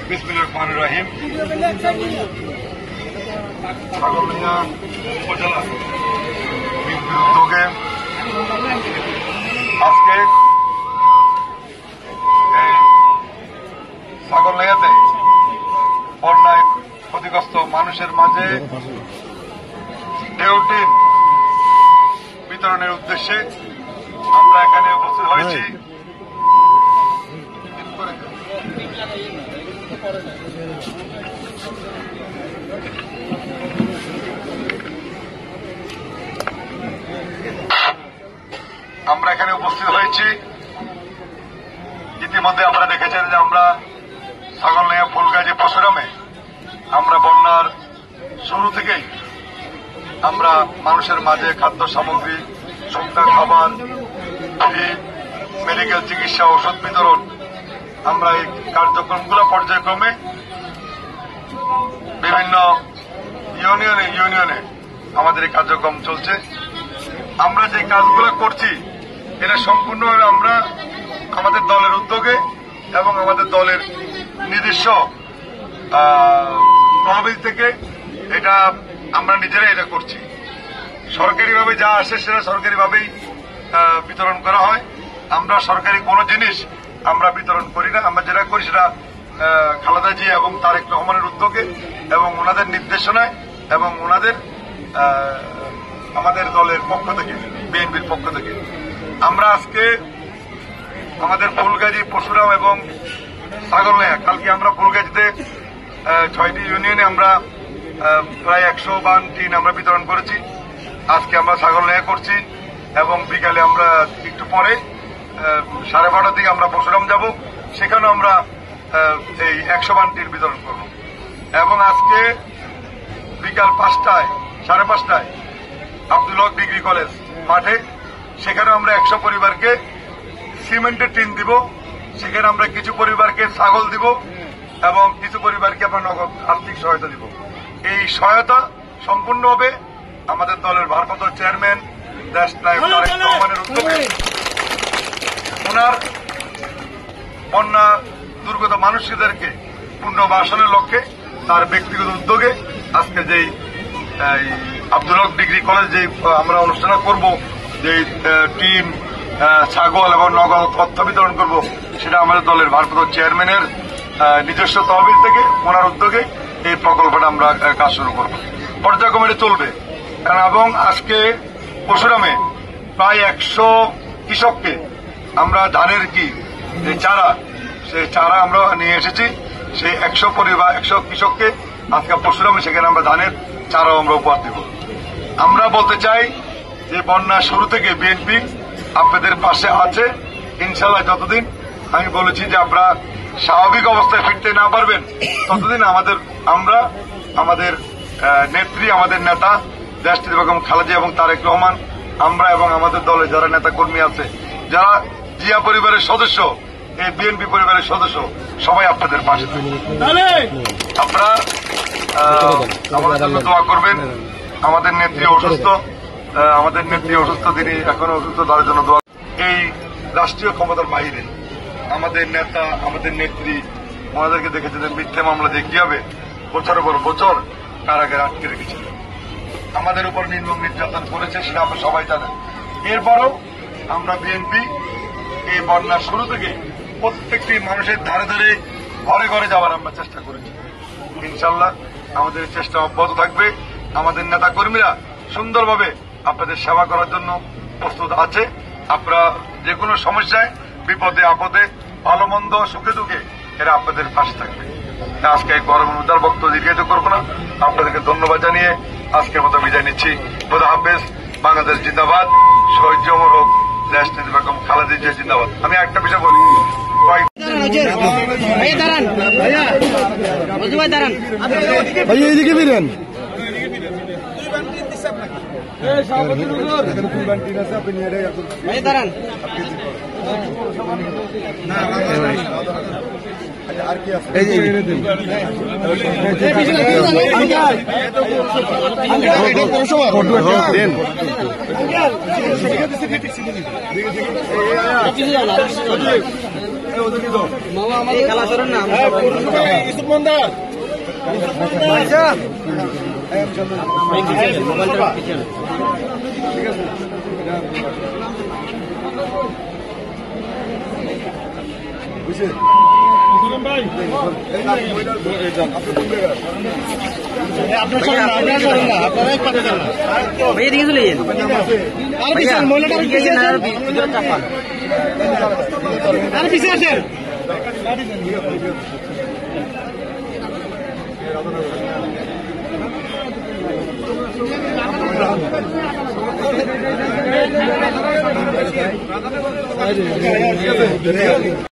বিসমিল্লাহির রহমানির রহিম। ছাগলনাইয়া উপজেলা বিএনপির উদ্যোগে আজকে ছাগলনাইয়াতে বন্যায় ক্ষতিগ্রস্ত মানুষের মাঝে টিন বিতরণের উদ্দেশ্যে আমরা এখানে উপস্থিত হয়েছি। আমরা এখানে উপস্থিত হয়েছি। ইতিমধ্যে আপনারা দেখেছেন যে আমরা ছাগলনাইয়া ফুলগাজী পরশুরামে আমরা বন্যার শুরু থেকেই আমরা মানুষের মাঝে খাদ্য সামগ্রী, শুকনা খাবার, মেডিকেল চিকিৎসা, ওষুধ বিতরণ, আমরা এই কার্যক্রমগুলো পর্যায়ক্রমে বিভিন্ন ইউনিয়নে আমাদের এই কার্যক্রম চলছে। আমরা যে কাজগুলো করছি এটা সম্পূর্ণভাবে আমরা আমাদের দলের উদ্যোগে এবং আমাদের দলের নিজস্ব তহবিল থেকে এটা আমরা নিজেরাই এটা করছি। সরকারিভাবে যা আসে সেটা সরকারিভাবেই বিতরণ করা হয়। আমরা সরকারি কোনো জিনিস আমরা বিতরণ করি না। আমরা যেটা করি সেটা খালেদা জিয়া এবং তারেক রহমানের উদ্যোগে এবং ওনাদের নির্দেশনায় এবং ওনাদের আমাদের দলের পক্ষ থেকে, বিএনপির পক্ষ থেকে আমরা আজকে আমাদের ফুলগাজী, পরশুরাম এবং ছাগলনাইয়া, কালকে আমরা ফুলগাজীতে 6টি ইউনিয়নে আমরা প্রায় 152 টিন আমরা বিতরণ করেছি। আজকে আমরা ছাগলনাইয়া করছি এবং বিকালে আমরা একটু পরে 12:30 দিকে আমরা পরশুরাম যাব, সেখানেও আমরা এই 152 টিন বিতরণ করব। এবং আজকে বিকাল 5টায়, 5:30টায় আব্দুল হক ডিগ্রি কলেজ মাঠে, সেখানে আমরা 100 পরিবারকে সিমেন্টের টিন দিব। সেখানে আমরা কিছু পরিবারকে ছাগল দিব এবং কিছু পরিবারকে আমরা নগদ আর্থিক সহায়তা দিব। এই সহায়তা সম্পূর্ণ হবে আমাদের দলের ভারপ্রাপ্ত চেয়ারম্যান দেশনায়ক তারেক রহমানের উদ্যোগে, ওনার বন্যা দুর্গত মানুষদেরকে পুনর্বাসনের লক্ষ্যে তার ব্যক্তিগত উদ্যোগে আজকে যেই আব্দুল হক ডিগ্রি কলেজ যে আমরা অনুষ্ঠান করব, যে টিন, ছাগল এবং নগদ তথ্য বিতরণ করব, সেটা আমাদের দলের ভারপ্রাপ্ত চেয়ারম্যানের নিজস্ব তহবিল থেকে ওনার উদ্যোগে এই প্রকল্পটা আমরা কাজ শুরু করব। পর্যায়ক্রমে চলবে। এবং আজকে পরশুরামে প্রায় 100 কৃষককে আমরা ধানের যে চারা, সেই চারা আমরা নিয়ে এসেছি। সেই 100 পরিবার, 100 কৃষককে আজকে পরশুরামে সেখানে আমরা ধানের চারাও আমরা উপহার দেব। আমরা বলতে চাই যে বন্যা শুরু থেকে বিএনপি আপনাদের পাশে আছে ইনশাল্লাহ। যতদিন আমি বলেছি যে আপনারা স্বাভাবিক অবস্থায় ফিরতে না পারবেন, ততদিন আমরা আমাদের নেত্রী, আমাদের নেতা দেশটির বেগম খালেদা জিয়া এবং তারেক রহমান, আমরা এবং আমাদের দলে যারা নেতা কর্মী আছে, যারা জিয়া পরিবারের সদস্য, এই বিএনপি পরিবারের সদস্য, সবাই আপনাদের পাশে থাকবে। আপনারা আমাদের জন্য দোয়া করবেন। আমাদের নেত্রী অসুস্থ, তিনি এখনো অসুস্থ, তার জন্য দোয়া। এই রাষ্ট্রীয় ক্ষমতার বাইরে আমাদের নেতা, আমাদের নেত্রী, ওনাদেরকে দেখেছিলেন মিথ্যে মামলা দিয়ে কিভাবে বছরের পর বছর কারাগারে আটকে রেখেছিল, আমাদের উপর নির্মম নির্যাতন করেছে, সেটা আমরা সবাই জানেন। এরপরও আমরা বিএনপি এই বন্যার শুরু থেকে প্রত্যেকটি মানুষের ধারে ধারে, ঘরে ঘরে যাওয়ার আমরা চেষ্টা করেছি। ইনশাল্লাহ আমাদের চেষ্টা অব্যাহত থাকবে। আমাদের নেতা কর্মীরা সুন্দরভাবে আপনাদের সেবা করার জন্য প্রস্তুত আছে। আপনারা যে কোনো সমস্যায়, বিপদে আপদে, ভালো মন্দ, সুখে দুঃখে এরা আপনাদের পাশে থাকবে। আজকে এই গরমের উদার বক্তব্য দীর্ঘায়িত করবো না। আপনাদেরকে ধন্যবাদ জানিয়ে আজকের মতো বিদায় নিচ্ছি। খোদা হাফেজ। বাংলাদেশ জিন্দাবাদ। শহীদ অমর হোক দেশনেত্রী বেগম খালেদা জিয়া জিন্দাবাদ। আমি একটা বিষয় বলি, এইদিকে ফিরেন। দাঁড়ান। আর কি আছে এদিকে চলে যান আর পিছিয়ে আসেন